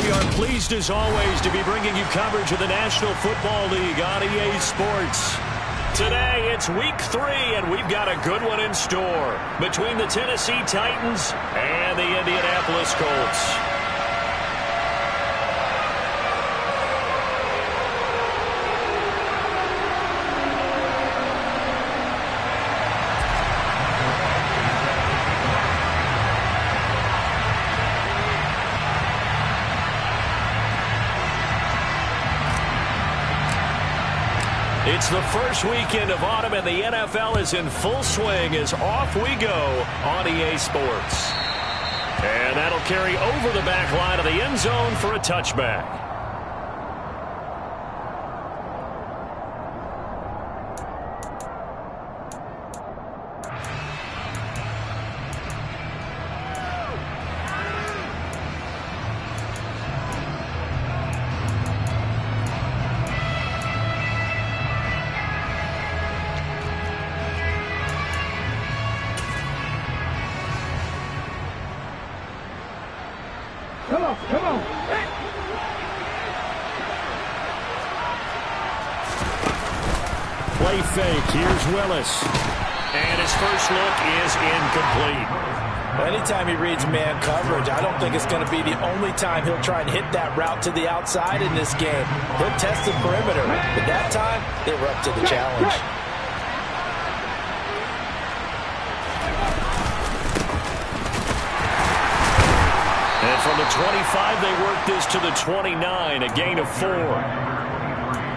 we are pleased as always to be bringing you coverage of the National Football League on EA Sports. Today it's week 3 and we've got a good one in store between the Tennessee Titans and the Indianapolis Colts. It's the first weekend of autumn, and the NFL is in full swing as off we go on EA Sports. And that'll carry over the back line of the end zone for a touchback. Come on. Play fake. Here's Willis. And his first look is incomplete. Anytime he reads man coverage, I don't think it's going to be the only time he'll try and hit that route to the outside in this game. He'll test the perimeter, but that time, they were up to the challenge. And from the 25, they work this to the 29, a gain of 4.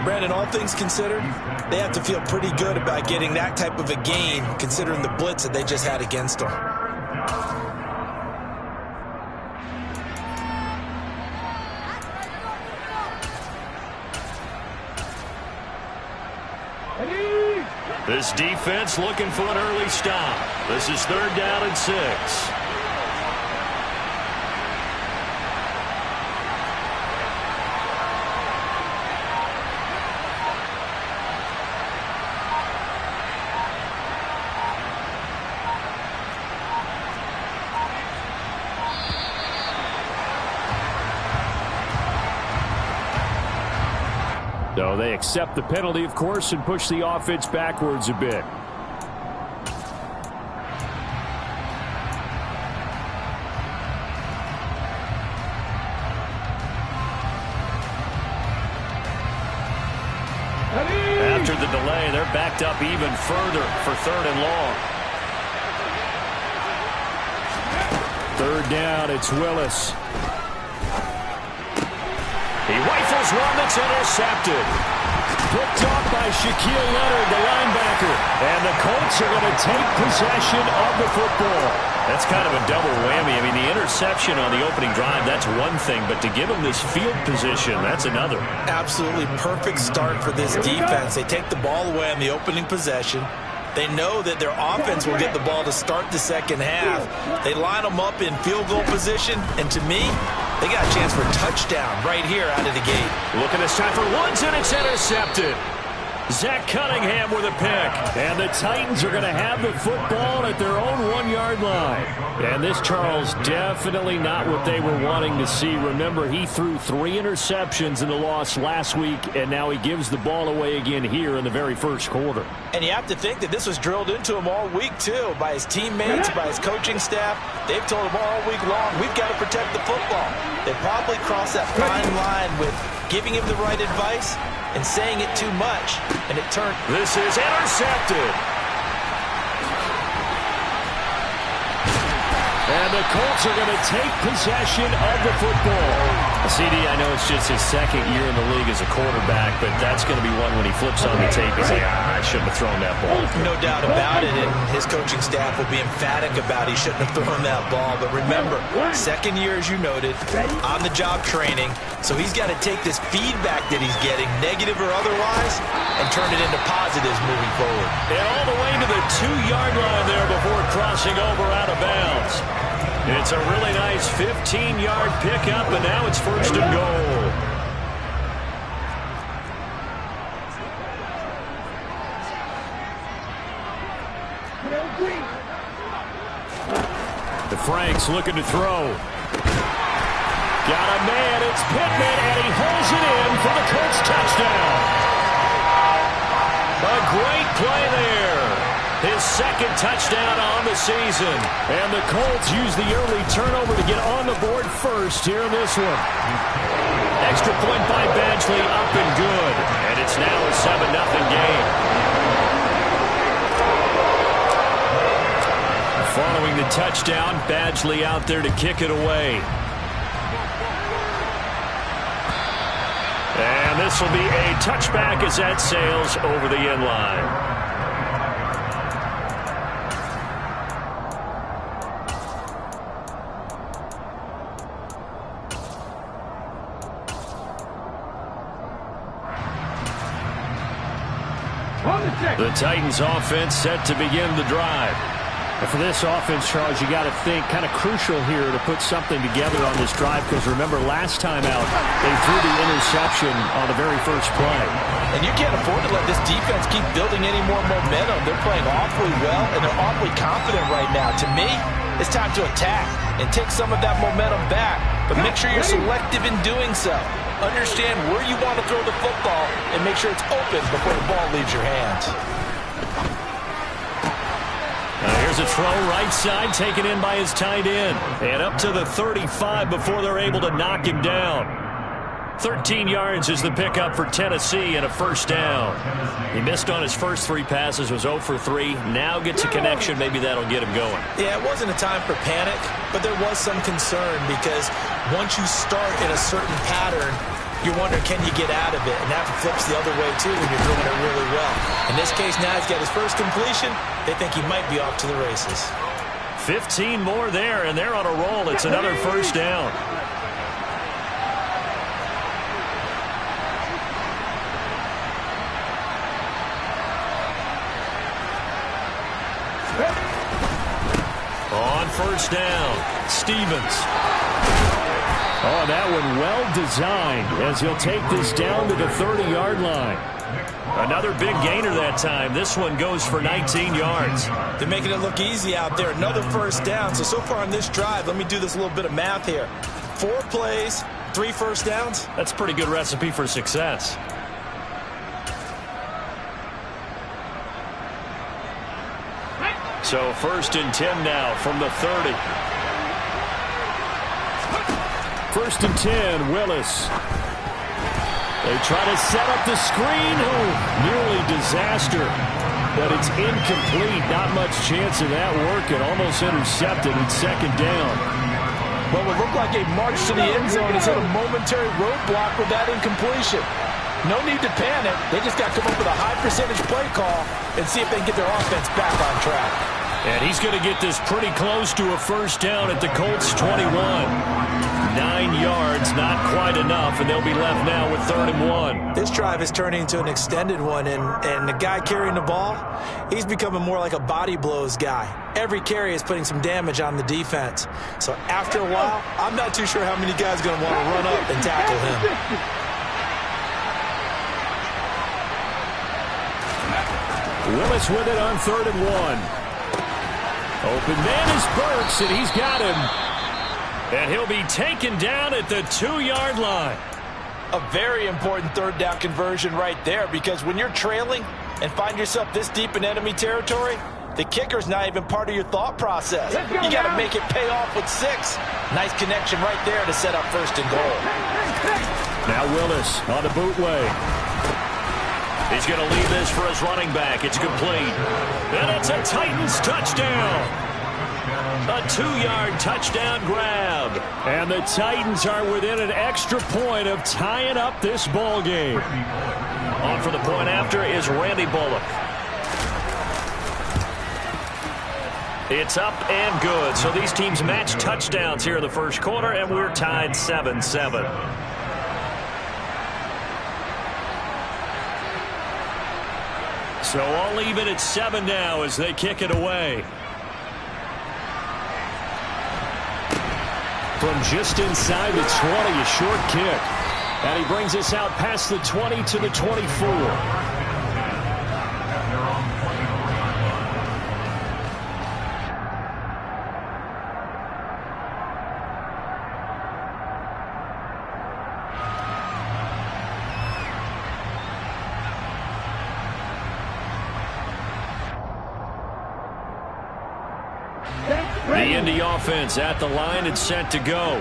Brandon, all things considered, they have to feel pretty good about getting that type of a gain, considering the blitz that they just had against them. This defense looking for an early stop. This is 3rd down and 6. So they accept the penalty, of course, and push the offense backwards a bit. After the delay, they're backed up even further for 3rd and long. 3rd down, it's Willis. He rifles one that's intercepted. Picked off by Shaquille Leonard, the linebacker. And the Colts are going to take possession of the football. That's kind of a double whammy. I mean, the interception on the opening drive, that's one thing. But to give them this field position, that's another. Absolutely perfect start for this defense. They take the ball away on the opening possession. They know that their offense will get the ball to start the second half. They line them up in field goal position, and to me, they got a chance for a touchdown right here out of the gate. Looking this time for Woods, and it's intercepted. Zach Cunningham with a pick. And the Titans are going to have the football at their own 1-yard line. And this, Charles, definitely not what they were wanting to see. Remember, he threw 3 interceptions in the loss last week, and now he gives the ball away again here in the very first quarter. And you have to think that this was drilled into him all week, too, by his teammates, by his coaching staff. They've told him all week long, we've got to protect the football. They probably crossed that fine line with giving him the right advice and saying it too much, and it turned. This is intercepted. And the Colts are going to take possession of the football. CD, I know it's just his 2nd year in the league as a quarterback, but that's going to be one when he flips on the tape. He's like, I shouldn't have thrown that ball. No doubt about it, and his coaching staff will be emphatic about he shouldn't have thrown that ball. But remember, 2nd year, as you noted, on-the-job training, so he's got to take this feedback that he's getting, negative or otherwise, and turn it into positives moving forward. And all the way to the 2-yard line there before crossing over out of bounds. It's a really nice 15-yard pickup, and now it's 1st and goal. The Franks looking to throw. Got a man, it's Pittman, and he holds it in for the Colts touchdown. A great play there. His second touchdown on the season. And the Colts use the early turnover to get on the board first here in this one. Extra point by Badgley, up and good. And it's now a 7-0 game. Following the touchdown, Badgley out there to kick it away. And this will be a touchback as that sails over the end line. The Titans offense set to begin the drive. And for this offense, Charles, you got to think kind of crucial here to put something together on this drive, because remember last time out they threw the interception on the very first play. And you can't afford to let this defense keep building any more momentum. They're playing awfully well, and they're awfully confident right now. To me, it's time to attack and take some of that momentum back, but make sure you're selective in doing so. Understand where you want to throw the football and make sure it's open before the ball leaves your hands. Here's a throw right side, taken in by his tight end. And up to the 35 before they're able to knock him down. 13 yards is the pickup for Tennessee and a first down. He missed on his first 3 passes, was 0 for 3. Now gets a connection. Maybe that'll get him going. Yeah, it wasn't a time for panic, but there was some concern because once you start in a certain pattern, you're wondering, can you get out of it? And that flips the other way, too, when you're doing it really well. In this case, now he's got his first completion. They think he might be off to the races. 15 more there, and they're on a roll. It's another first down. On first down, Stevens. Oh, that one well designed as he'll take this down to the 30-yard line. Another big gainer that time. This one goes for 19 yards. They're making it look easy out there. Another first down. So far on this drive, let me do this little bit of math here. 4 plays, 3 first downs. That's a pretty good recipe for success. So first and 10 now from the 30. First and 10, Willis. They try to set up the screen. Oh, nearly disaster. But it's incomplete. Not much chance of that working. Almost intercepted in second down. Well, it looked like a march to the end zone has hit a momentary roadblock with that incompletion. No need to panic. They just got to come up with a high percentage play call and see if they can get their offense back on track. And he's going to get this pretty close to a first down at the Colts 21. 9 yards, not quite enough, and they'll be left now with 3rd and 1. This drive is turning into an extended one, and the guy carrying the ball, he's becoming more like a body blows guy. Every carry is putting some damage on the defense. So after a while, I'm not too sure how many guys are going to want to run up and tackle him. Willis with it on 3rd and 1. Open man is Burks, and he's got him. And he'll be taken down at the 2-yard line. A very important 3rd down conversion right there, because when you're trailing and find yourself this deep in enemy territory, the kicker's not even part of your thought process. You got to make it pay off with 6. Nice connection right there to set up 1st and goal. Now Willis on the bootleg. He's going to leave this for his running back. It's complete. And it's a Titans touchdown. A 2-yard touchdown grab. And the Titans are within an extra point of tying up this ball game. On for the point after is Randy Bullock. It's up and good. So these teams match touchdowns here in the first quarter, and we're tied 7-7. So all even at 7 now as they kick it away. From just inside the 20, a short kick. And he brings us out past the 20 to the 24. The Indy offense at the line and set to go.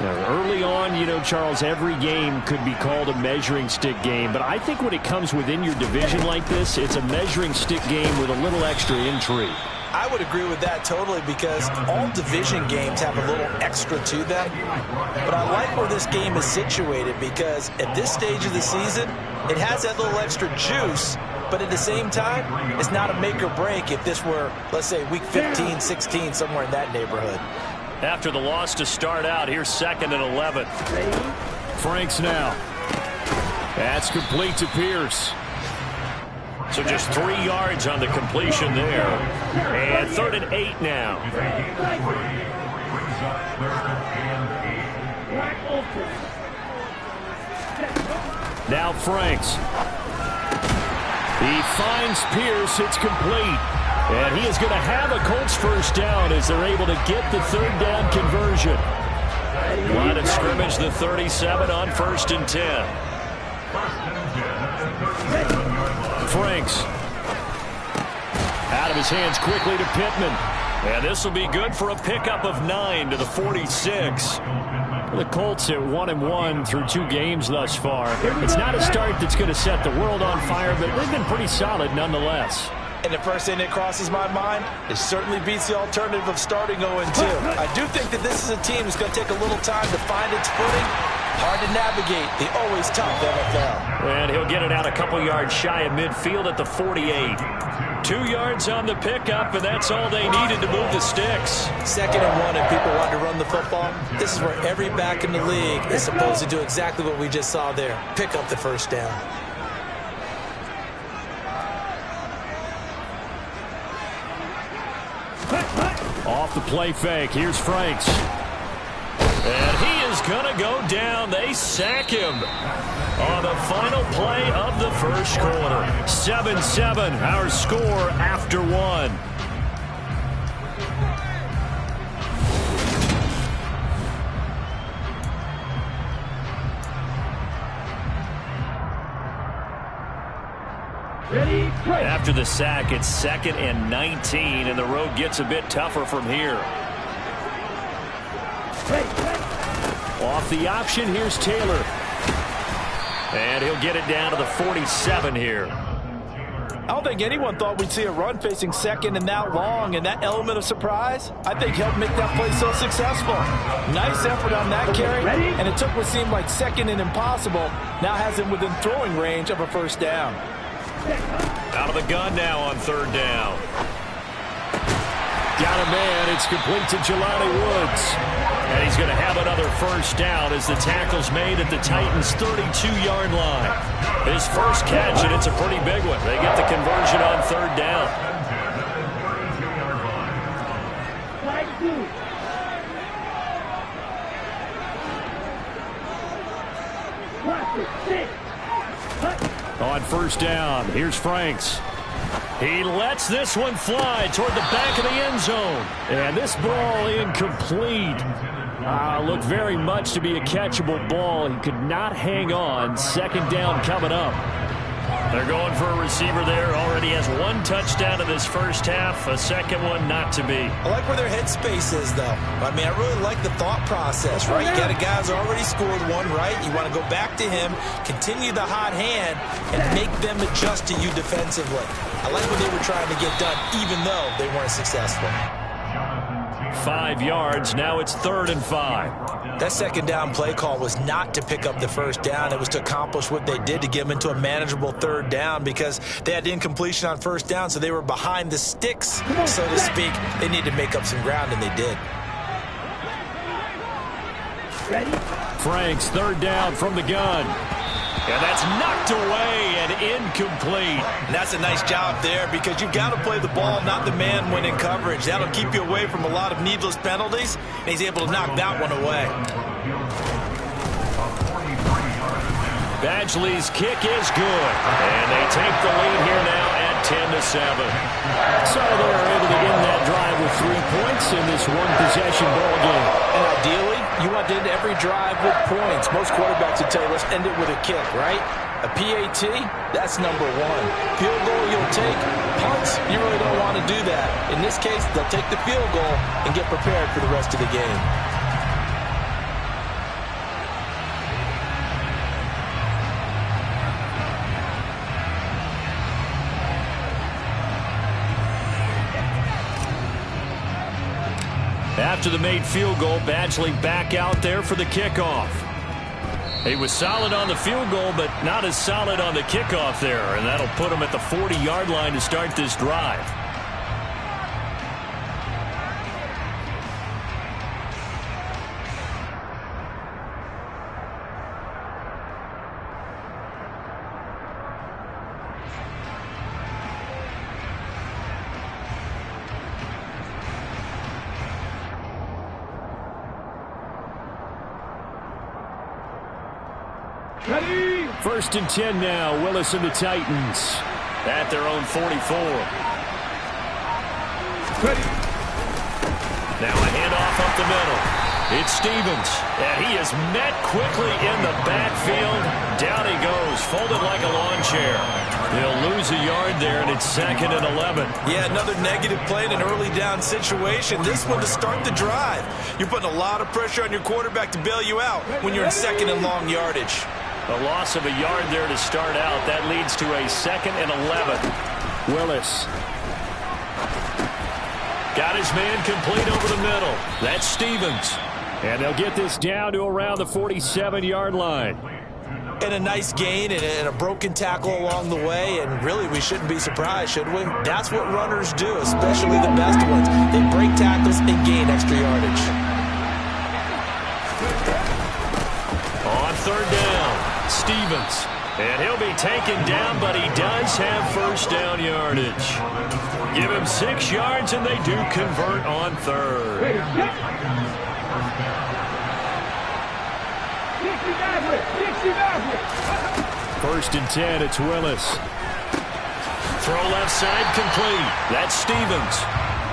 Now, early on, you know, Charles, every game could be called a measuring stick game. But I think when it comes within your division like this, it's a measuring stick game with a little extra intrigue. I would agree with that totally because all division games have a little extra to them. But I like where this game is situated because at this stage of the season, it has that little extra juice. But at the same time, it's not a make or break if this were, let's say, week 15, 16, somewhere in that neighborhood. After the loss to start out, here's 2nd and 11. Franks now. That's complete to Pierce. So just 3 yards on the completion there. And 3rd and 8 now. Now Franks. He finds Pierce. It's complete. And he is going to have a Colts first down as they're able to get the 3rd down conversion. Line of scrimmage, the 37 on 1st and 10. Franks. Out of his hands quickly to Pittman. And this will be good for a pickup of 9 to the 46. The Colts at 1-1 through 2 games thus far. It's not a start that's going to set the world on fire, but they've been pretty solid nonetheless. And the first thing that crosses my mind, it certainly beats the alternative of starting 0-2. I do think that this is a team that's going to take a little time to find its footing. Hard to navigate the always tough NFL. And he'll get it out a couple yards shy of midfield at the 48. 2 yards on the pickup, and that's all they needed to move the sticks. 2nd and 1, and people want to run the football. This is where every back in the league is supposed to do exactly what we just saw there. Pick up the first down. Off the play fake. Here's Franks. And he is going to go down. They sack him on the final play of the first quarter. 7-7, our score after 1. After the sack, it's 2nd and 19, and the road gets a bit tougher from here. Off the option, here's Taylor. And he'll get it down to the 47 here. I don't think anyone thought we'd see a run facing 2nd and that long, and that element of surprise, I think, helped make that play so successful. Nice effort on that carry, and it took what seemed like 2nd and impossible, now has him within throwing range of a first down. Out of the gun now on 3rd down. Got a man. It's complete to Jelani Woods. And he's going to have another first down as the tackle's made at the Titans' 32-yard line. His first catch, and it's a pretty big one. They get the conversion on 3rd down. On 1st down, here's Franks. He lets this one fly toward the back of the end zone. And this ball incomplete. Looked very much to be a catchable ball. He could not hang on. 2nd down coming up. They're going for a receiver there. Already has 1 touchdown in this first half. A 2nd one not to be. I like where their headspace is, though. I mean, I really like the thought process, right? You got a guy who's already scored 1, right? You want to go back to him, continue the hot hand, and make them adjust to you defensively. I like what they were trying to get done, even though they weren't successful. 5 yards. Now it's 3rd and 5. That 2nd down play call was not to pick up the first down. It was to accomplish what they did to get them into a manageable 3rd down because they had incompletion on 1st down, so they were behind the sticks, so to speak. They needed to make up some ground, and they did. Franks, 3rd down from the gun. And that's knocked away and incomplete. And that's a nice job there because you've got to play the ball, not the man when in coverage. That'll keep you away from a lot of needless penalties, and he's able to knock that one away. Badgley's kick is good. And they take the lead here now at 10-7. So they're able to end that drive with 3 points in this one-possession ball game. And ideally, you want to end every drive with points. Most quarterbacks would tell you, let's end it with a kick, right? A PAT, that's number one. Field goal you'll take. Punts, you really don't want to do that. In this case, they'll take the field goal and get prepared for the rest of the game. After the made field goal, Badgley back out there for the kickoff. He was solid on the field goal, but not as solid on the kickoff there, and that'll put him at the 40-yard line to start this drive. First and 10 now. Willis and the Titans at their own 44. Now a handoff up the middle. It's Stevens, and he is met quickly in the backfield. Down he goes, folded like a lawn chair. They'll lose a yard there, and it's 2nd and 11. Yeah, another negative play in an early down situation. This one to start the drive. You're putting a lot of pressure on your quarterback to bail you out when you're in 2nd and long yardage. A loss of a yard there to start out. That leads to a 2nd and 11. Willis. Got his man complete over the middle. That's Stevens. And they'll get this down to around the 47-yard line. And a nice gain and a broken tackle along the way. And really, we shouldn't be surprised, should we? That's what runners do, especially the best ones. They break tackles and gain extra yardage. On 3rd down. Stevens, and he'll be taken down, but he does have first down yardage. Give him 6 yards, and they do convert on 3rd. First and 10, it's Willis. Throw left side complete. That's Stevens,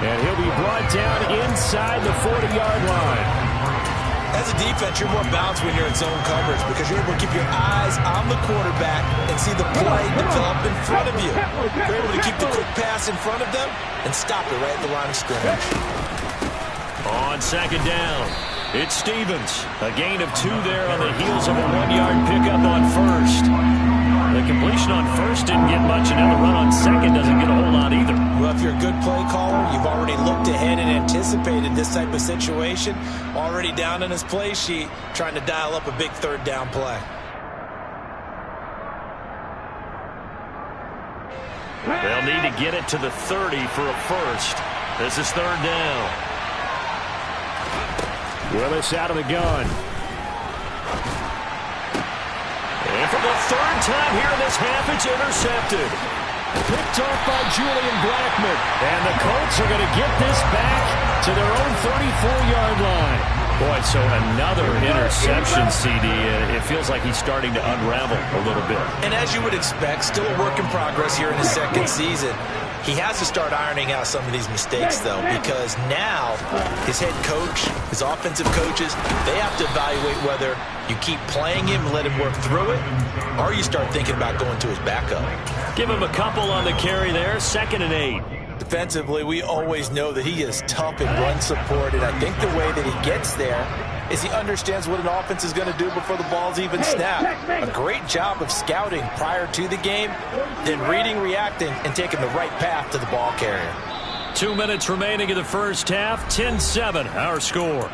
and he'll be brought down inside the 40-yard line. As a defense, you're more balanced when you're in zone coverage because you're able to keep your eyes on the quarterback and see the play develop in front of you. You're able to keep the quick pass in front of them and stop it right at the line of scrimmage. On 2nd down, it's Stevens. A gain of 2 there on the heels of a 1-yard pickup on 1st. The completion on 1st didn't get much, and now the run on 2nd doesn't get a whole lot either. Well, if you're a good play caller, you've already looked ahead and anticipated this type of situation. Already down in his play sheet, trying to dial up a big 3rd down play. They'll need to get it to the 30 for a first. This is 3rd down. Willis out of the gun. And for the 3rd time here in this half, it's intercepted. Picked off by Julian Blackman. And the Colts are going to get this back to their own 34-yard line. Boy, so another interception, CD. It feels like he's starting to unravel a little bit. And as you would expect, still a work in progress here in his 2nd season. He has to start ironing out some of these mistakes, though, because now his head coach, his offensive coaches, they have to evaluate whether you keep playing him and let him work through it, or you start thinking about going to his backup. Give him a couple on the carry there, 2nd and 8. Defensively, we always know that he is tough in run support, and I think the way that he gets there is he understands what an offense is going to do before the ball's even snapped. A great job of scouting prior to the game, then reading, reacting, and taking the right path to the ball carrier. 2 minutes remaining in the first half, 10-7, our score.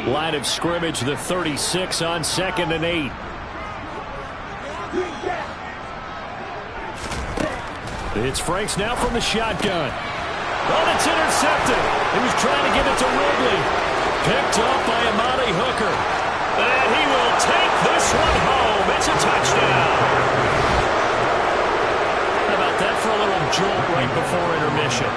Line of scrimmage, the 36 on 2nd and 8. It's Franks now from the shotgun. Oh, it's intercepted. He was trying to get it to Ridley. Picked up by Amani Hooker. And he will take this one home. It's a touchdown. How about that for a little jolt right before intermission?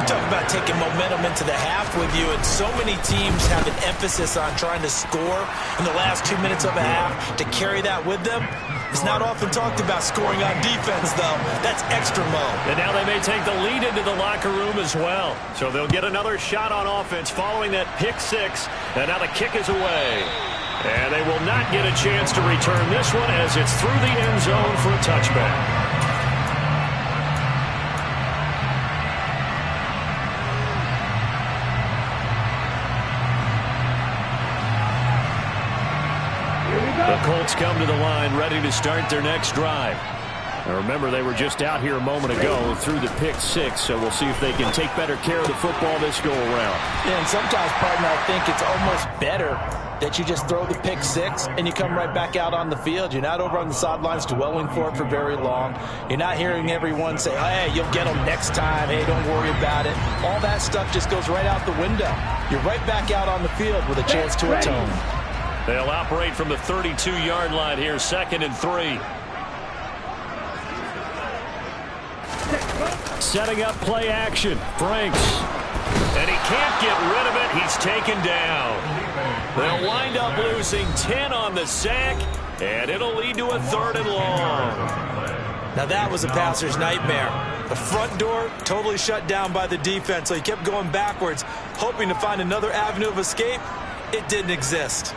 Talk about taking momentum into the half with you, and so many teams have an emphasis on trying to score in the last 2 minutes of a half to carry that with them. It's not often talked about scoring on defense, though. That's extra mode. And now they may take the lead into the locker room as well. So they'll get another shot on offense following that pick six. And now the kick is away. And they will not get a chance to return this one as it's through the end zone for a touchback. The Colts come to the line ready to start their next drive. Now remember, they were just out here a moment ago through the pick six, so we'll see if they can take better care of the football this go around. Yeah, and sometimes, partner, I think it's almost better that you just throw the pick six and you come right back out on the field. You're not over on the sidelines dwelling for it for very long. You're not hearing everyone say, hey, you'll get them next time. Hey, don't worry about it. All that stuff just goes right out the window. You're right back out on the field with a chance to atone. They'll operate from the 32-yard line here, 2nd and 3. Setting up play action. Franks. And he can't get rid of it. He's taken down. They'll wind up losing 10 on the sack, and it'll lead to a 3rd and long. Now that was a passer's nightmare. The front door totally shut down by the defense, so he kept going backwards, hoping to find another avenue of escape. It didn't exist.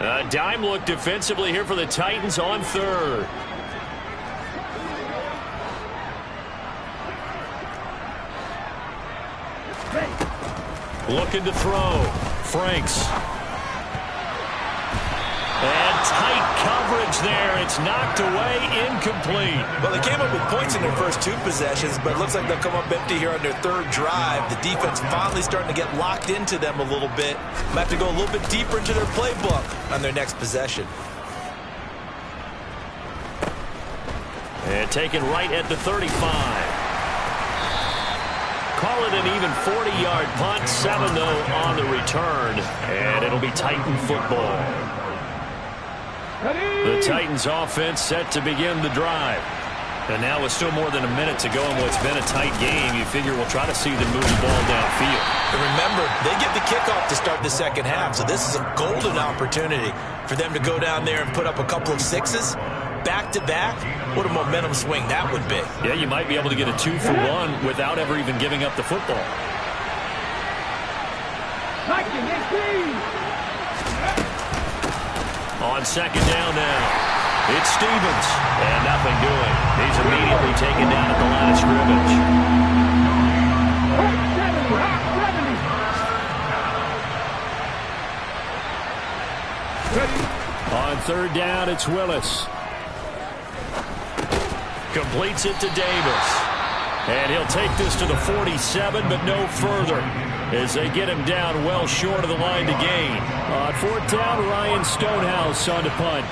A dime look defensively here for the Titans on 3rd. Looking to throw. Franks. And tight coverage there. It's knocked away, incomplete. Well, they came up with points in their first 2 possessions, but it looks like they'll come up empty here on their 3rd drive. The defense finally starting to get locked into them a little bit. Might have to go a little bit deeper into their playbook on their next possession. And taken right at the 35. Call it an even 40-yard punt. 7, though, on the return. And it'll be Titan football. The Titans offense set to begin the drive. And now with still more than a minute to go in what's been a tight game, you figure we'll try to see them move the ball downfield. And remember, they get the kickoff to start the second half, so this is a golden opportunity for them to go down there and put up a couple of sixes back-to-back. What a momentum swing that would be. Yeah, you might be able to get a 2-for-1 without ever even giving up the football. On 2nd down now. It's Stevens, and nothing doing. He's immediately taken down at the line of scrimmage. On 3rd down, it's Willis. Completes it to Davis. And he'll take this to the 47, but no further, as they get him down well short of the line to gain. On 4th down, Ryan Stonehouse on to punt.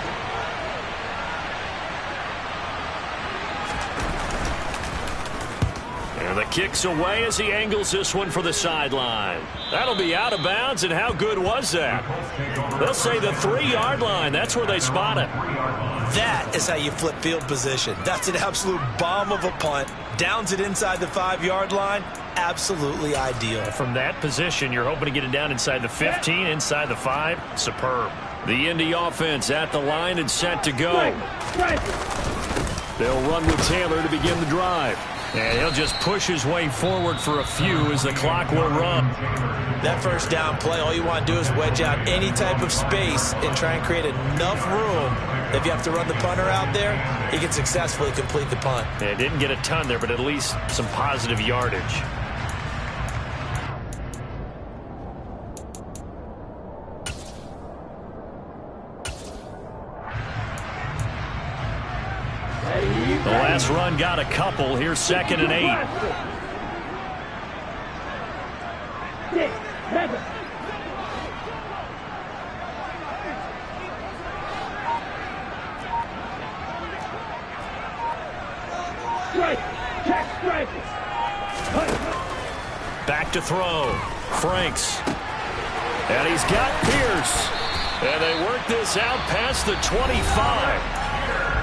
And the kick's away as he angles this one for the sideline. That'll be out of bounds, and how good was that? They'll say the 3-yard line. That's where they spot it. That is how you flip field position. That's an absolute bomb of a punt. Downs it inside the 5-yard line. Absolutely ideal. From that position, you're hoping to get it down inside the 15, inside the 5. Superb. The Indy offense at the line and set to go. They'll run with Taylor to begin the drive. And he'll just push his way forward for a few as the clock will run. That first down play, all you want to do is wedge out any type of space and try and create enough room. If you have to run the punter out there, he can successfully complete the punt. Yeah, didn't get a ton there, but at least some positive yardage. The last run got a couple. Here's 2nd and 8. Back to throw. Franks. And he's got Pierce. And they work this out past the 25.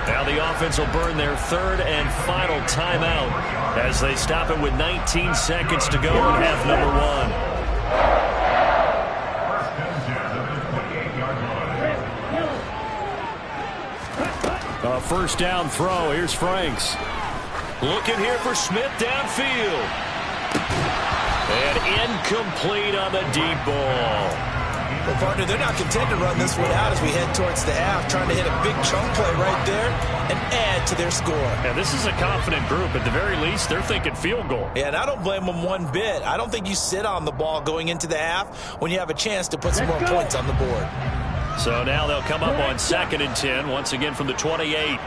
Now the offense will burn their third and final timeout as they stop it with 19 seconds to go in half number one. A first down throw. Here's Franks. Looking here for Smith downfield. And incomplete on the deep ball. Well, partner, they're not content to run this one out as we head towards the half, trying to hit a big chunk play right there and add to their score. Yeah, this is a confident group. At the very least, they're thinking field goal. Yeah, and I don't blame them one bit. I don't think you sit on the ball going into the half when you have a chance to put some more points on the board. So now they'll come up on 2nd and 10, once again from the 28.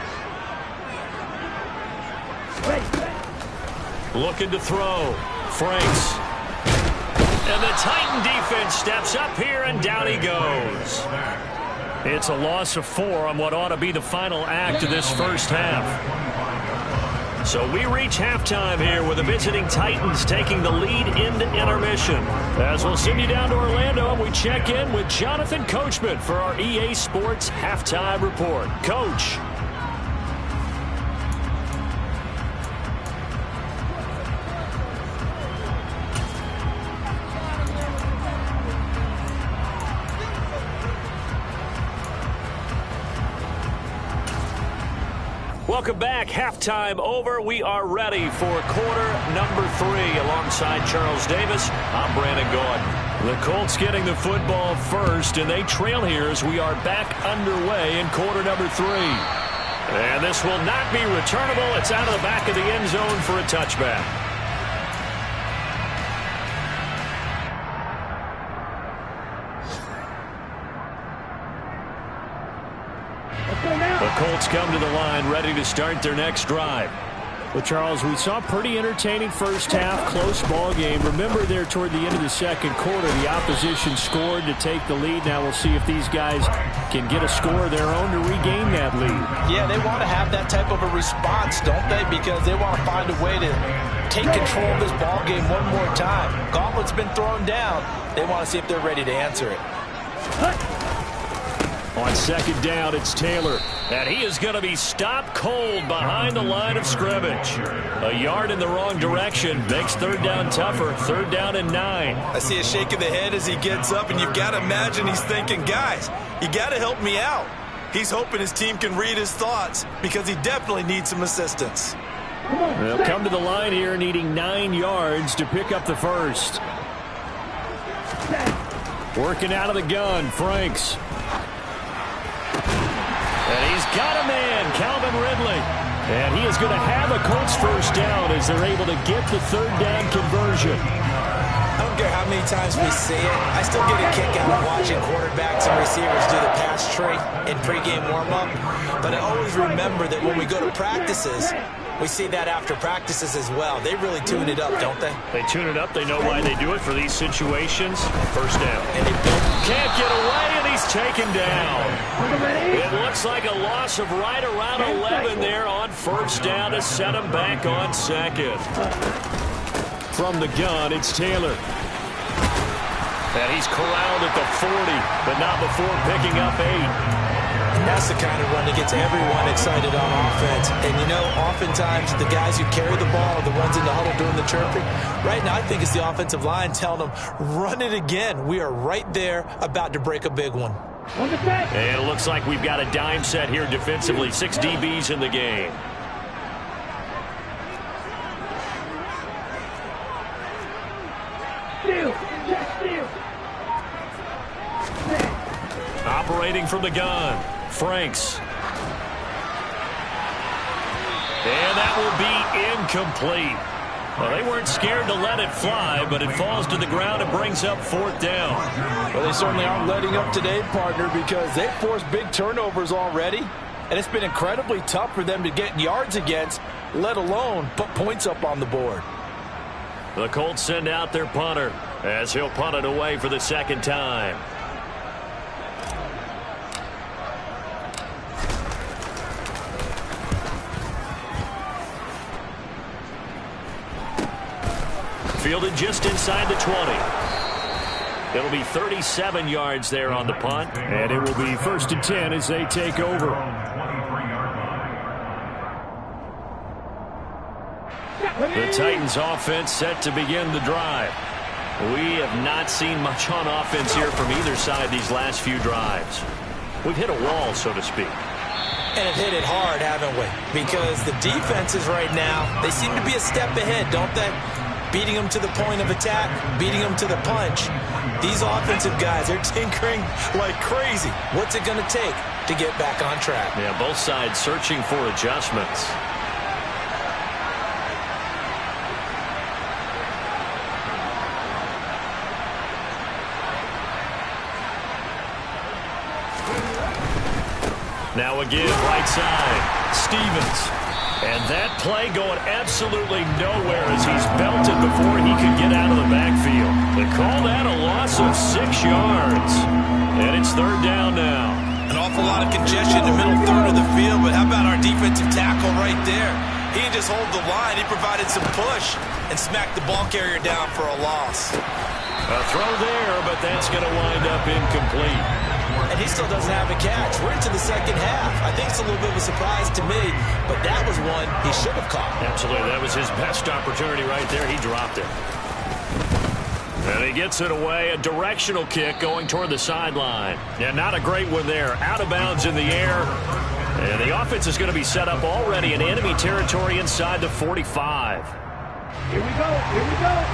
Looking to throw. Franks. And the Titan defense steps up here, and down he goes. It's a loss of 4 on what ought to be the final act of this first half. So we reach halftime here with the visiting Titans taking the lead into intermission. As we'll send you down to Orlando, and we check in with Jonathan Coachman for our EA Sports Halftime Report. Coach. Welcome back. Halftime over. We are ready for quarter number 3. Alongside Charles Davis, I'm Brandon Gordon. The Colts getting the football first, and they trail here as we are back underway in quarter number 3. And this will not be returnable. It's out of the back of the end zone for a touchback. The Colts come to the line ready to start their next drive. Well, Charles, we saw a pretty entertaining first half, close ball game. Remember there toward the end of the second quarter, the opposition scored to take the lead. Now we'll see if these guys can get a score of their own to regain that lead. Yeah, they want to have that type of a response, don't they? Because they want to find a way to take control of this ball game one more time. Gauntlet's been thrown down. They want to see if they're ready to answer it. On second down, it's Taylor. And he is going to be stopped cold behind the line of scrimmage. A yard in the wrong direction makes third down tougher. Third down and 9. I see a shake of the head as he gets up, and you've got to imagine he's thinking, guys, you got to help me out. He's hoping his team can read his thoughts because he definitely needs some assistance. They'll come to the line here needing 9 yards to pick up the first. Working out of the gun, Franks. And he's got a man, Calvin Ridley. And he is going to have a Colts first down as they're able to get the third down conversion. I don't care how many times we see it. I still get a kick out of watching quarterbacks and receivers do the pass tree in pregame warm-up. But I always remember that when we go to practices, we see that after practices as well. They really tune it up, don't they? They tune it up. They know why they do it for these situations. First down. And he can't get away, and he's taken down. It looks like a loss of right around 11 there on first down to set him back on second. From the gun, it's Taylor. And he's corralled at the 40, but not before picking up 8. That's the kind of run that gets everyone excited on offense. And, you know, oftentimes the guys who carry the ball are the ones in the huddle doing the chirping. Right now, I think it's the offensive line telling them, run it again. We are right there about to break a big one. And it looks like we've got a dime set here defensively. 6 DBs in the game. Operating from the gun, Franks. And that will be incomplete. Well, they weren't scared to let it fly, but it falls to the ground and brings up fourth down. Well, they certainly aren't letting up today, partner, because they've forced big turnovers already, and it's been incredibly tough for them to get yards against, let alone put points up on the board. The Colts send out their punter as he'll punt it away for the second time. Fielded just inside the 20. It'll be 37 yards there on the punt, and it will be 1st and 10 as they take over. The Titans offense set to begin the drive. We have not seen much on offense here from either side these last few drives. We've hit a wall, so to speak. And have hit it hard, haven't we? Because the defenses right now, they seem to be a step ahead, don't they? Beating them to the point of attack, beating them to the punch. These offensive guys, they're tinkering like crazy. What's it going to take to get back on track? Yeah, both sides searching for adjustments. Now again, right side, Stevens. And that play going absolutely nowhere as he's belted before he could get out of the backfield. They call that a loss of 6 yards. And it's third down now. An awful lot of congestion in the middle third of the field, but how about our defensive tackle right there? He didn't just hold the line, he provided some push and smacked the ball carrier down for a loss. A throw there, but that's going to wind up incomplete. And he still doesn't have a catch. We're into the second half. I think it's a little bit of a surprise to me, but that was one he should have caught. Absolutely. That was his best opportunity right there. He dropped it. And he gets it away. A directional kick going toward the sideline. Yeah, not a great one there. Out of bounds in the air. And the offense is going to be set up already in enemy territory inside the 45. Here we go. Here we go.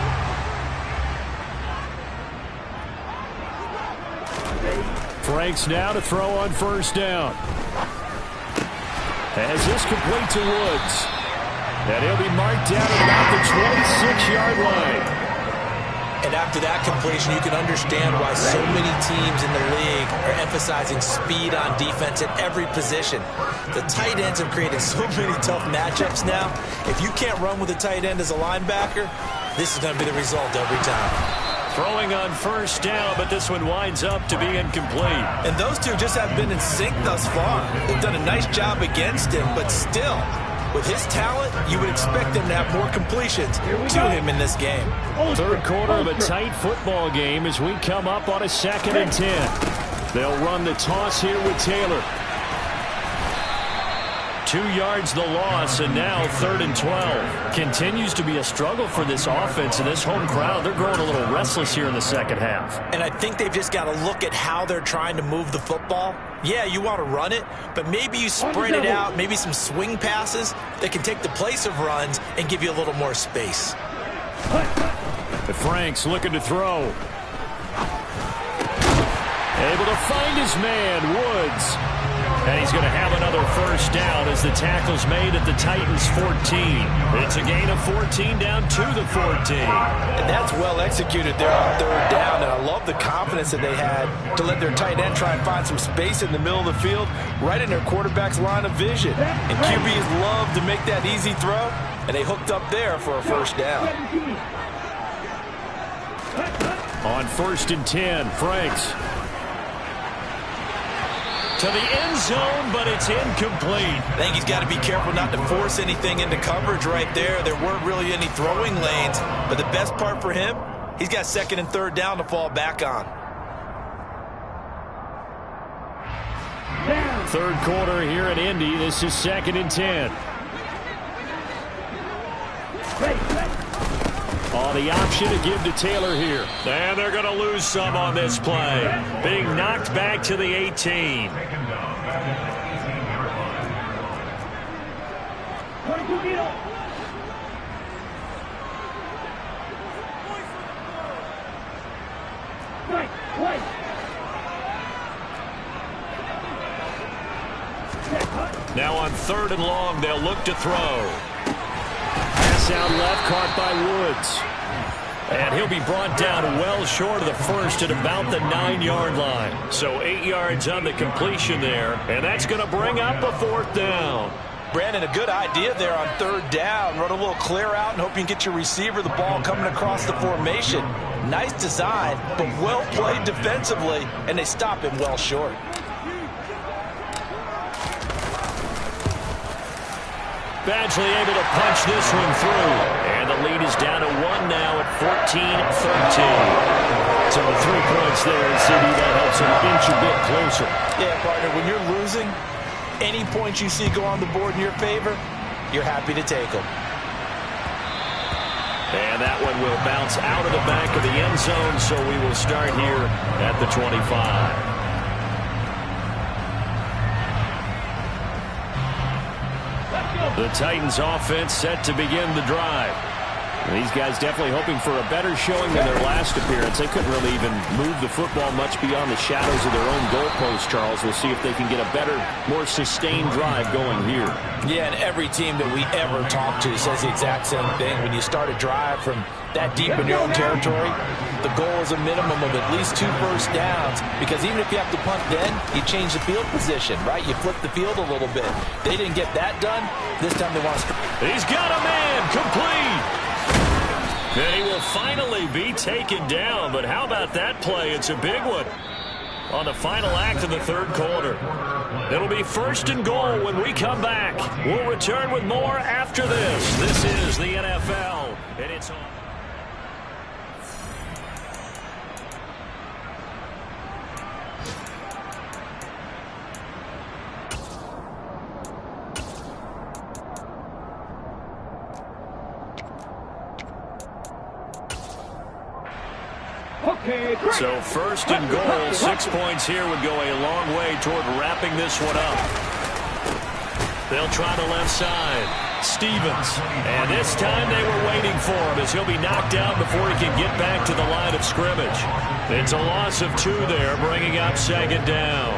Franks now to throw on first down. Has this complete to Woods. And he'll be marked down at about the 26-yard line. And after that completion, you can understand why so many teams in the league are emphasizing speed on defense at every position. The tight ends have created so many tough matchups now. If you can't run with a tight end as a linebacker, this is going to be the result every time. Throwing on first down, but this one winds up to be incomplete. And those two just haven't been in sync thus far. They've done a nice job against him, but still, with his talent, you would expect them to have more completions to him in this game. Third quarter of a tight football game as we come up on a 2nd and 10. They'll run the toss here with Taylor. 2 yards the loss, and now 3rd and 12. Continues to be a struggle for this offense, and this home crowd, they're growing a little restless here in the second half. And I think they've just got to look at how they're trying to move the football. Yeah, you want to run it, but maybe you spread it out, maybe some swing passes that can take the place of runs and give you a little more space. Franks looking to throw. Able to find his man, Woods. And he's going to have another first down as the tackle's made at the Titans' 14. It's a gain of 14 down to the 14. And that's well executed there on third down. And I love the confidence that they had to let their tight end try and find some space in the middle of the field, right in their quarterback's line of vision. And QBs love to make that easy throw, and they hooked up there for a first down. On 1st and 10, Franks. To the end zone, but it's incomplete. I think he's got to be careful not to force anything into coverage right there. There weren't really any throwing lanes, but the best part for him, he's got 2nd and 3rd down to fall back on. Third quarter here in Indy. This is 2nd and 10. Oh, the option to give to Taylor here. And they're going to lose some on this play. Being knocked back to the 18. Now on 3rd and long, they'll look to throw. Pass out left, caught by Woods. And he'll be brought down well short of the first at about the 9-yard line. So 8 yards on the completion there, and that's going to bring up a 4th down. Brandon, a good idea there on 3rd down. Run a little clear out and hope you can get your receiver the ball coming across the formation. Nice design, but well played defensively, and they stop him well short. Badgley able to punch this one through. And the lead is down to 1 now at 14-13. So the 3 points there, and CD, that helps them inch a bit closer. Yeah, partner, when you're losing, any points you see go on the board in your favor, you're happy to take them. And that one will bounce out of the back of the end zone, so we will start here at the 25. The Titans offense set to begin the drive. These guys definitely hoping for a better showing than their last appearance. They couldn't really even move the football much beyond the shadows of their own goalpost, Charles. We'll see if they can get a better, more sustained drive going here. Yeah, and every team that we ever talk to says the exact same thing. When you start a drive from that deep in your own territory, the goal is a minimum of at least 2 first downs, because even if you have to punt then, you change the field position, right? You flip the field a little bit. They didn't get that done. This time they want to... He's got a man complete. And he will finally be taken down, but how about that play? It's a big one on the final act of the third quarter. It'll be 1st and goal when we come back. We'll return with more after this. This is the NFL, and it's on. So 1st and goal, 6 points here would go a long way toward wrapping this one up. They'll try the left side. Stevens. And this time they were waiting for him as he'll be knocked out before he can get back to the line of scrimmage. It's a loss of 2 there, bringing up 2nd down.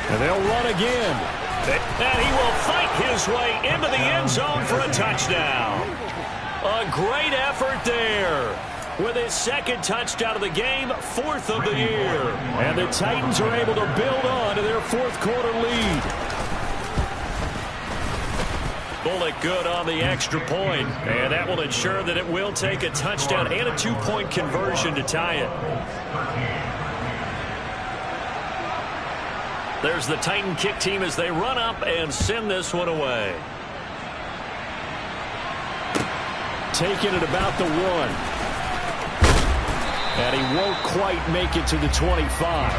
And they'll run again. And he will fight his way into the end zone for a touchdown. A great effort there. With his 2nd touchdown of the game, 4th of the year. And the Titans are able to build on to their 4th quarter lead. Bullock good on the extra point. And that will ensure that it will take a touchdown and a 2-point conversion to tie it. There's the Titan kick team as they run up and send this one away. Taking it about the 1. And he won't quite make it to the 25.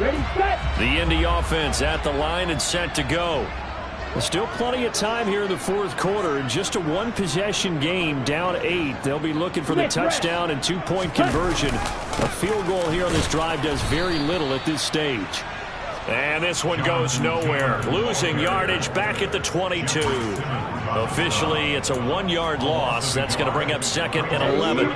Ready, set. The Indy offense at the line and set to go. Still plenty of time here in the 4th quarter. Just a 1-possession game, down 8. They'll be looking for the touchdown and 2-point conversion. A field goal here on this drive does very little at this stage. And this one goes nowhere. Losing yardage back at the 22. Officially, it's a 1-yard loss. That's going to bring up 2nd and 11.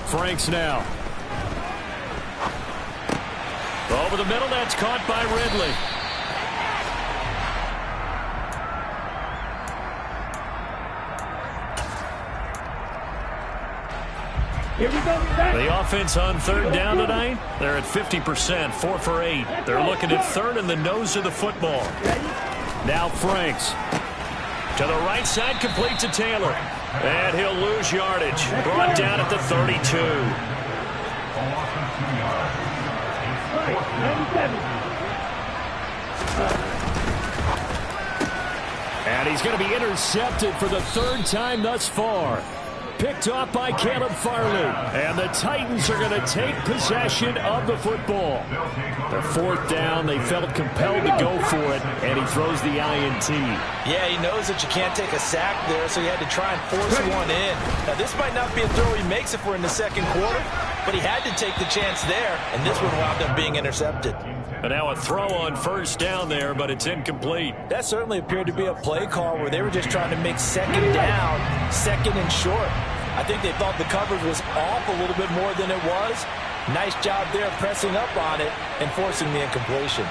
Franks now. Over the middle, that's caught by Ridley. Here we go. The offense on 3rd down tonight, they're at 50%, 4 for 8. They're looking at 3rd in the nose of the football. Now Franks. To the right side, complete to Taylor. And he'll lose yardage. Brought down at the 32. And he's going to be intercepted for the 3rd time thus far. Picked off by Caleb Farley. And the Titans are going to take possession of the football. Their 4th down, they felt compelled to go for it, and he throws the INT. Yeah, he knows that you can't take a sack there, so he had to try and force one in. Now, this might not be a throw he makes if we're in the 2nd quarter, but he had to take the chance there, and this one wound up being intercepted. And now a throw on 1st down there, but it's incomplete. That certainly appeared to be a play call where they were just trying to make 2nd down, 2nd and short. I think they thought the coverage was off a little bit more than it was. Nice job there pressing up on it and forcing the incompletion.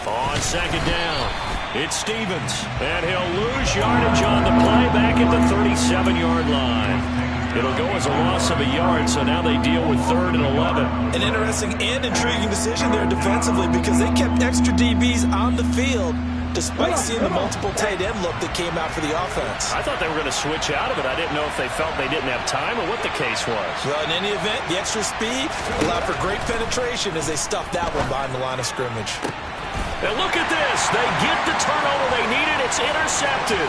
On 2nd down, it's Stevens. And he'll lose yardage on the play back at the 37-yard line. It'll go as a loss of a yard, so now they deal with 3rd and 11. An interesting and intriguing decision there defensively, because they kept extra DBs on the field despite seeing the multiple tight end look that came out for the offense. I thought they were going to switch out of it. I didn't know if they felt they didn't have time or what the case was. Well, in any event, the extra speed allowed for great penetration as they stuffed that one behind the line of scrimmage. And look at this. They get the turnover they needed. It's intercepted.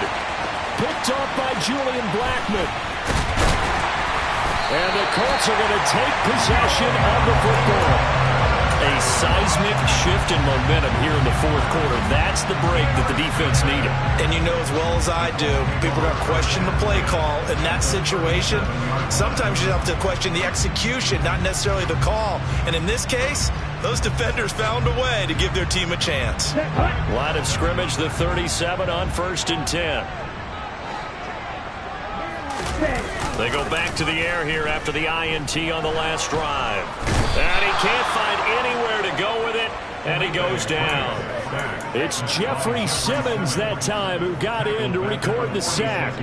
Picked off by Julian Blackmon. And the Colts are going to take possession of the football. A seismic shift in momentum here in the fourth quarter. That's the break that the defense needed. And you know as well as I do, people are going to question the play call in that situation. Sometimes you have to question the execution, not necessarily the call. And in this case, those defenders found a way to give their team a chance. Line of scrimmage, the 37 on 1st and 10. They go back to the air here after the INT on the last drive. And he can't find anywhere to go with it, and he goes down. It's Jeffrey Simmons that time who got in to record the sack.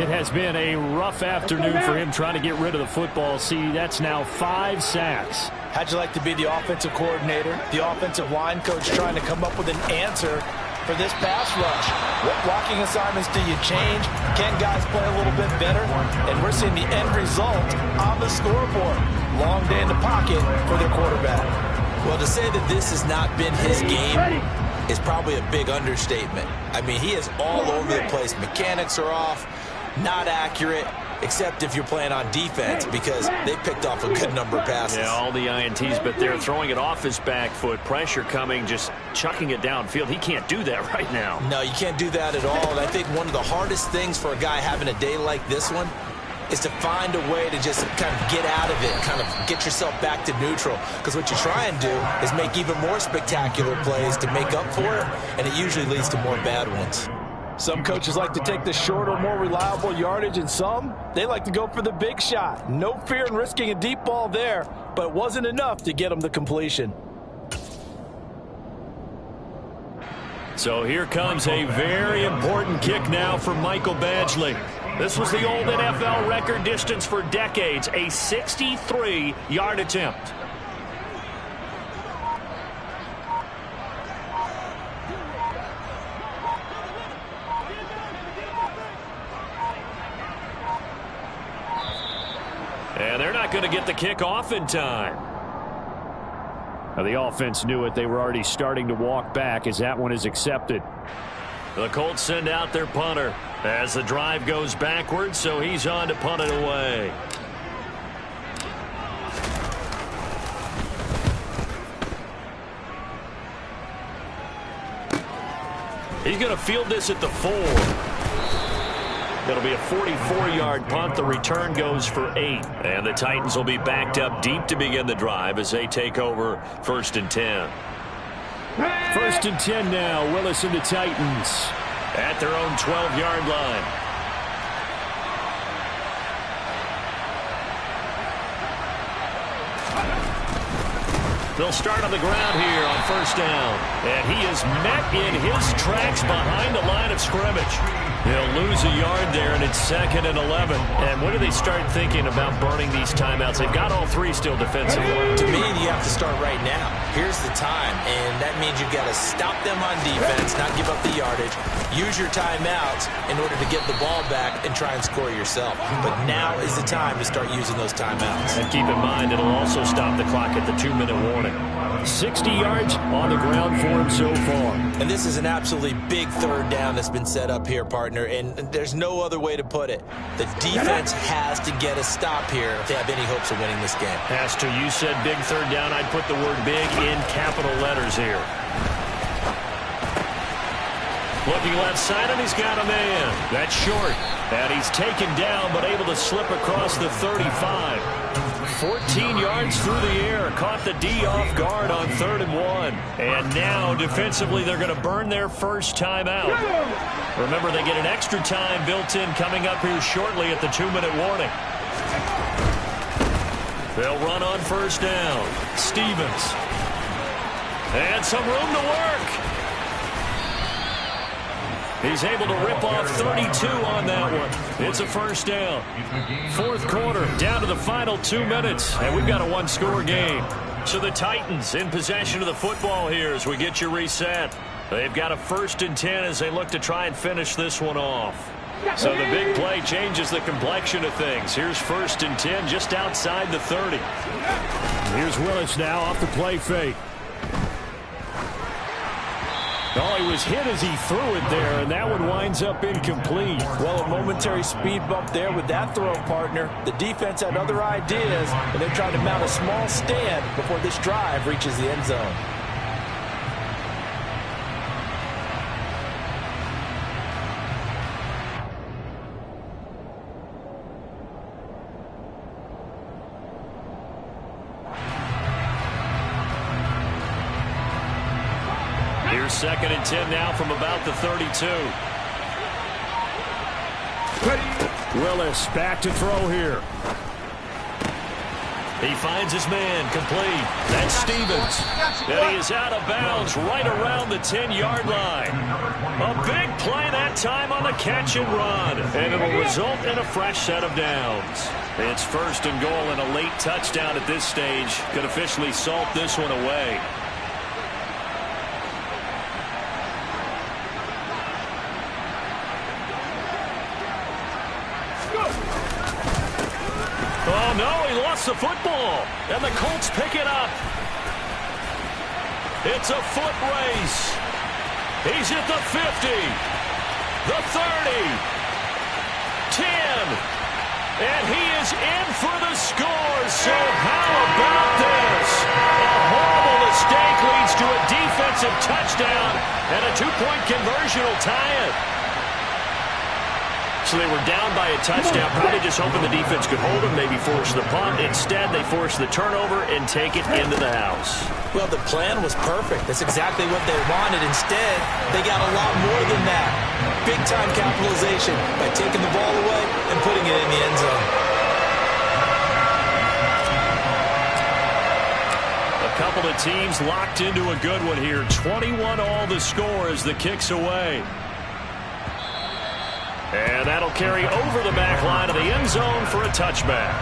It has been a rough afternoon for him trying to get rid of the football. See, that's now 5 sacks. How'd you like to be the offensive coordinator, the offensive line coach trying to come up with an answer for this pass rush? What blocking assignments do you change? Can guys play a little bit better? And we're seeing the end result on the scoreboard. Long day in the pocket for their quarterback. Well, to say that this has not been his game is probably a big understatement. I mean, he is all over the place. Mechanics are off, not accurate, except if you're playing on defense because they picked off a good number of passes. Yeah, all the INTs, but they're throwing it off his back foot. Pressure coming, just chucking it downfield. He can't do that right now. No, you can't do that at all. And I think one of the hardest things for a guy having a day like this one is to find a way to just kind of get out of it, kind of get yourself back to neutral. Because what you try and do is make even more spectacular plays to make up for it, and it usually leads to more bad ones. Some coaches like to take the shorter, more reliable yardage, and some, they like to go for the big shot. No fear in risking a deep ball there, but it wasn't enough to get them the completion. So here comes a very important kick now for Michael Badgley. This was the old NFL record distance for decades, a 63-yard attempt. And they're not going to get the kick off in time. Now, the offense knew it. They were already starting to walk back as that one is accepted. The Colts send out their punter as the drive goes backwards, so he's on to punt it away. He's going to field this at the 4. It'll be a 44-yard punt. The return goes for 8. And the Titans will be backed up deep to begin the drive as they take over 1st and 10. 1st and 10 now. Willis and the Titans at their own 12-yard line. They'll start on the ground here on 1st down. And he is met in his tracks behind the line of scrimmage. He'll lose a yard there, and it's 2nd and 11. And when do they start thinking about burning these timeouts? They've got all 3 still defensively. To me, you have to start right now. Here's the time, and that means you've got to stop them on defense, not give up the yardage, use your timeouts in order to get the ball back and try and score yourself. But now is the time to start using those timeouts. And keep in mind, it'll also stop the clock at the 2-minute warning. 60 yards on the ground for him so far. And this is an absolutely big 3rd down that's been set up here, partner, and there's no other way to put it. The defense has to get a stop here if they have any hopes of winning this game. Has to. You said big 3rd down. I'd put the word big in capital letters here. Looking left side, and he's got a man. That's short. And he's taken down, but able to slip across the 35. 14 yards through the air. Caught the D off guard on 3rd and 1. And now, defensively, they're going to burn their first timeout. Remember, they get an extra time built in coming up here shortly at the 2-minute warning. They'll run on 1st down. Stevens. And some room to work. He's able to rip off 32 on that one. It's a 1st down. 4th quarter, down to the final 2 minutes. And we've got a 1-score game. So the Titans in possession of the football here as we get you reset. They've got a 1st and 10 as they look to try and finish this one off. So the big play changes the complexion of things. Here's 1st and 10 just outside the 30. Here's Willis now off the play fake. Oh, he was hit as he threw it there, and that one winds up incomplete. Well, a momentary speed bump there with that throw, partner. The defense had other ideas, and they're trying to mount a small stand before this drive reaches the end zone. Here's 2nd and 10 now from about the 32. Willis back to throw here. He finds his man, complete. That's Stevens. And he is out of bounds right around the 10-yard line. A big play that time on the catch and run. And it'll result in a fresh set of downs. It's 1st and goal, and a late touchdown at this stage could officially salt this one away. Oh, no, he lost the football, and the Colts pick it up. It's a foot race. He's at the 50, the 30, 10, and he is in for the score. So how about this? A horrible mistake leads to a defensive touchdown, and a 2-point conversion will tie it. So they were down by a touchdown, probably just hoping the defense could hold them, maybe force the punt. Instead, they force the turnover and take it into the house. Well, the plan was perfect. That's exactly what they wanted. Instead, they got a lot more than that. Big-time capitalization by taking the ball away and putting it in the end zone. A couple of teams locked into a good one here. 21-all the score as the kick's away. And that'll carry over the back line of the end zone for a touchback.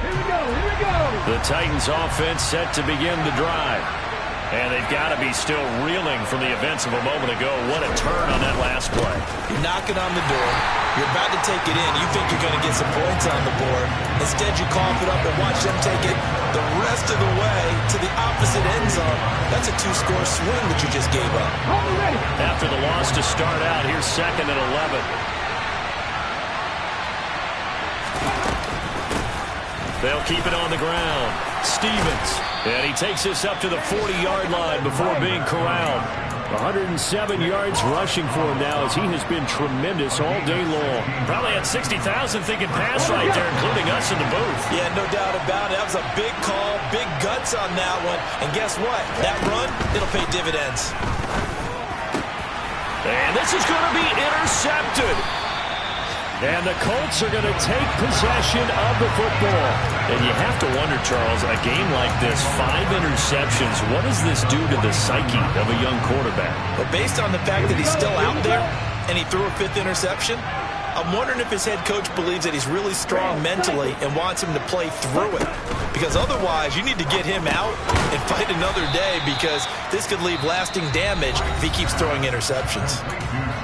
Here we go. The Titans offense set to begin the drive. And they've got to be still reeling from the events of a moment ago. What a turn on that last play. You're knocking on the door. You're about to take it in. You think you're going to get some points on the board. Instead, you cough it up and watch them take it the rest of the way to the opposite end zone. That's a 2-score swing that you just gave up. After the loss to start out, here's 2nd and 11. They'll keep it on the ground. Stevens. And he takes this up to the 40-yard line before being corralled. 107 yards rushing for him now as he has been tremendous all day long. Probably had 60,000 thinking pass right there, including us in the booth. Yeah, no doubt about it. That was a big call, big guts on that one. And guess what? That run, it'll pay dividends. And this is going to be intercepted. And the Colts are going to take possession of the football. And you have to wonder, Charles, a game like this, 5 interceptions, what does this do to the psyche of a young quarterback? But based on the fact that he's still out there and he threw a 5th interception, I'm wondering if his head coach believes that he's really strong mentally and wants him to play through it. Because otherwise, you need to get him out and fight another day, because this could leave lasting damage if he keeps throwing interceptions.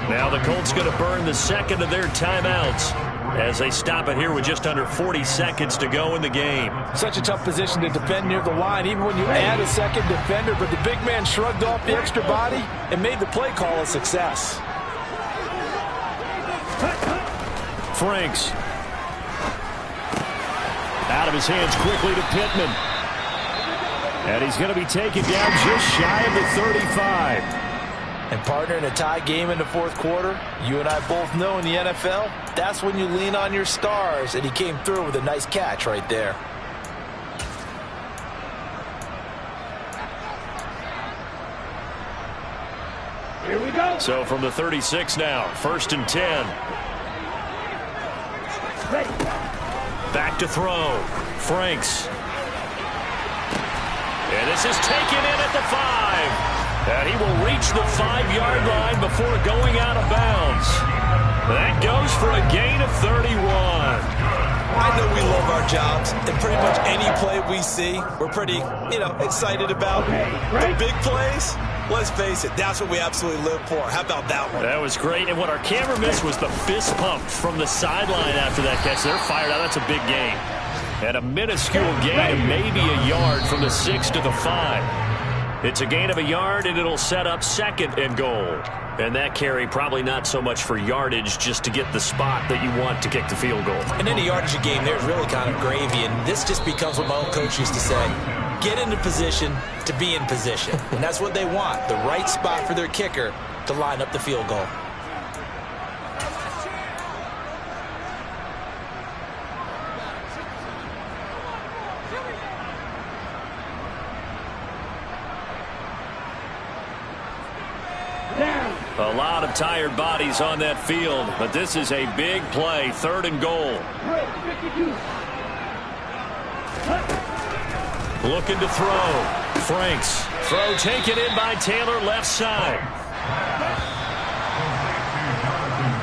Now the Colts going to burn the 2nd of their timeouts as they stop it here with just under 40 seconds to go in the game. Such a tough position to defend near the line, even when you add a second defender. But the big man shrugged off the extra body and made the play call a success. Franks. Out of his hands quickly to Pittman. And he's going to be taken down just shy of the 35. And partner, in a tie game in the 4th quarter, you and I both know in the NFL, that's when you lean on your stars. And he came through with a nice catch right there. Here we go. So from the 36 now, 1st and 10. Back to throw. Franks. And this is taken in at the 5. And he will reach the 5-yard line before going out of bounds. That goes for a gain of 31. I know we love our jobs, and pretty much any play we see, we're pretty, excited about. The big plays, let's face it, that's what we absolutely live for. How about that one? That was great, and what our camera missed was the fist pump from the sideline after that catch. They're fired out. That's a big gain. And a minuscule gain of maybe a yard from the 6 to the 5. It's a gain of a yard, and it'll set up 2nd and goal. And that carry probably not so much for yardage, just to get the spot that you want to kick the field goal. And any yardage game there is really kind of gravy, and this just becomes what my own coach used to say. Get into position to be in position. And that's what they want, the right spot for their kicker to line up the field goal. A lot of tired bodies on that field, but this is a big play, 3rd and goal. Looking to throw. Franks. Throw taken in by Taylor, left side.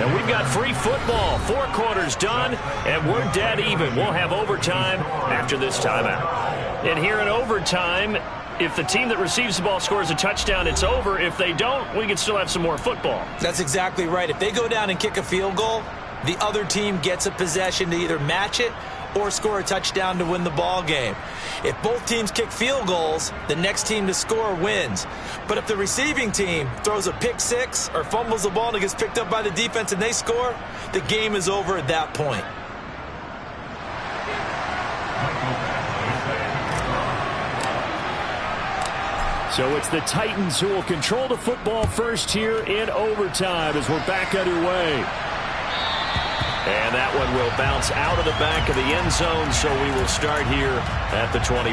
And we've got free football. 4 quarters done, and we're dead even. We'll have overtime after this timeout. And here in overtime, if the team that receives the ball scores a touchdown, it's over. If they don't, we can still have some more football. That's exactly right. If they go down and kick a field goal, the other team gets a possession to either match it or score a touchdown to win the ball game. If both teams kick field goals, the next team to score wins. But if the receiving team throws a pick 6 or fumbles the ball and it gets picked up by the defense and they score, the game is over at that point. So it's the Titans who will control the football first here in overtime as we're back underway. And that one will bounce out of the back of the end zone, so we will start here at the 25.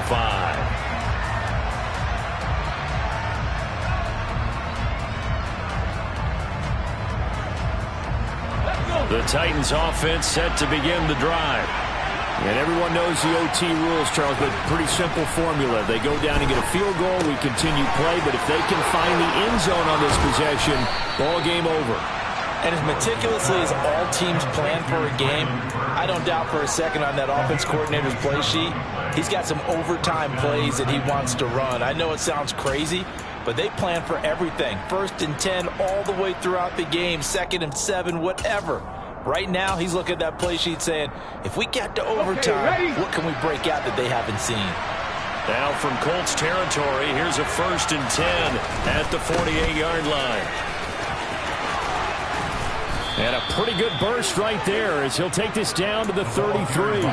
The Titans offense set to begin the drive. And everyone knows the OT rules, Charles, but pretty simple formula. They go down and get a field goal, we continue play, but if they can find the end zone on this possession, ball game over. And as meticulously as all teams plan for a game, I don't doubt for a second on that offense coordinator's play sheet, he's got some overtime plays that he wants to run. I know it sounds crazy, but they plan for everything. 1st and 10 all the way throughout the game, 2nd and 7, whatever. Right now, he's looking at that play sheet saying, if we get to overtime, what can we break out that they haven't seen? Now from Colts territory, here's a 1st and 10 at the 48-yard line. And a pretty good burst right there as he'll take this down to the 33.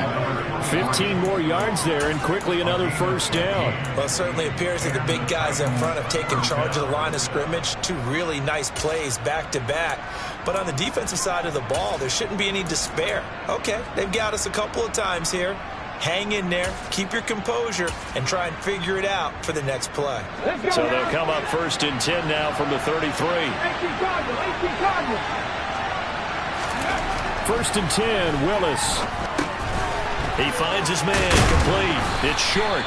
15 more yards there and quickly another 1st down. Well, it certainly appears that the big guys up front have taken charge of the line of scrimmage. 2 really nice plays back-to-back. But on the defensive side of the ball, there shouldn't be any despair. Okay, they've got us a couple of times here. Hang in there, keep your composure, and try and figure it out for the next play. So they'll come up 1st and 10 now from the 33. 1st and 10, Willis. He finds his man complete. It's short.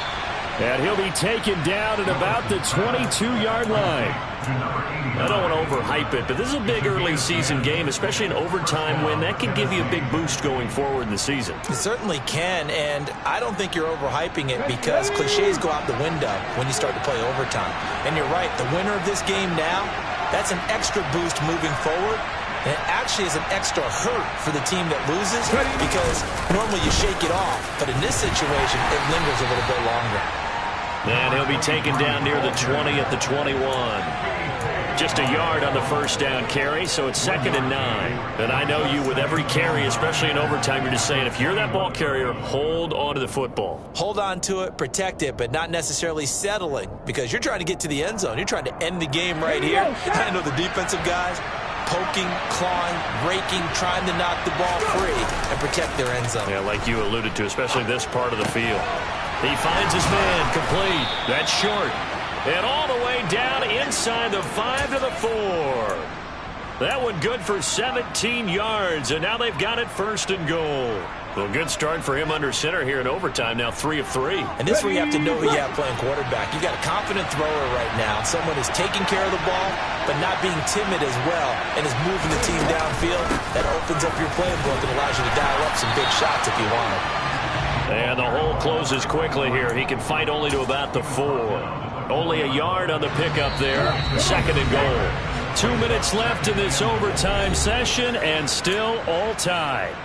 And he'll be taken down at about the 22-yard line. I don't want to overhype it, but this is a big early season game, especially an overtime win. That can give you a big boost going forward in the season. It certainly can, and I don't think you're overhyping it because cliches go out the window when you start to play overtime. And you're right, the winner of this game now, that's an extra boost moving forward. And it actually is an extra hurt for the team that loses because normally you shake it off. But in this situation, it lingers a little bit longer. And he'll be taken down near the 20 at the 21. Just a yard on the 1st down carry, so it's 2nd and 9. And I know you, with every carry, especially in overtime, you're just saying, if you're that ball carrier, hold on to the football. Hold on to it, protect it, but not necessarily settling because you're trying to get to the end zone. You're trying to end the game right here. I know the defensive guys poking, clawing, raking, trying to knock the ball free and protect their end zone. Yeah, like you alluded to, especially this part of the field. He finds his man complete. That's short. And all the way down inside the 5 to the 4. That one good for 17 yards, and now they've got it 1st and goal. Well, good start for him under center here in overtime. Now 3 of 3. And this is where you have to know who you have playing quarterback. You've got a confident thrower right now. Someone who's taking care of the ball, but not being timid as well, and is moving the team downfield. That opens up your playbook and allows you to dial up some big shots if you want it. And the hole closes quickly here. He can fight only to about the 4. Only a yard on the pickup there. 2nd and goal. 2 minutes left in this overtime session, and still all tied.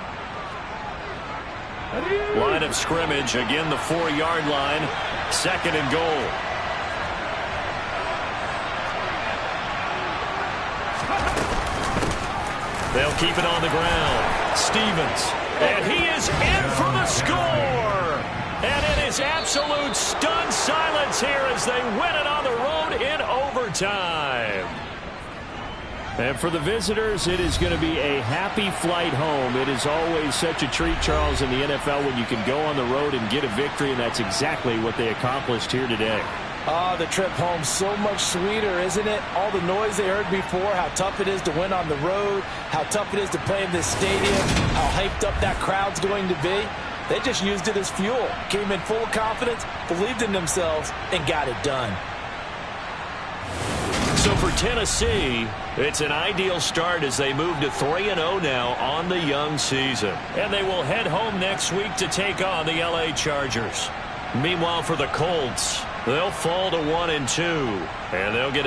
Line of scrimmage, again the 4-yard line. 2nd and goal. They'll keep it on the ground. Stevens. And he is in for the score. And it is absolute stunned silence here as they win it on the road in overtime. And for the visitors, it is going to be a happy flight home. It is always such a treat, Charles, in the NFL when you can go on the road and get a victory, and that's exactly what they accomplished here today. Oh, the trip home so much sweeter, isn't it? All the noise they heard before, how tough it is to win on the road, how tough it is to play in this stadium, how hyped up that crowd's going to be. They just used it as fuel, came in full of confidence, believed in themselves, and got it done. So for Tennessee, it's an ideal start as they move to 3-0 now on the young season. And they will head home next week to take on the LA Chargers. Meanwhile, for the Colts, they'll fall to 1-2, and they'll get a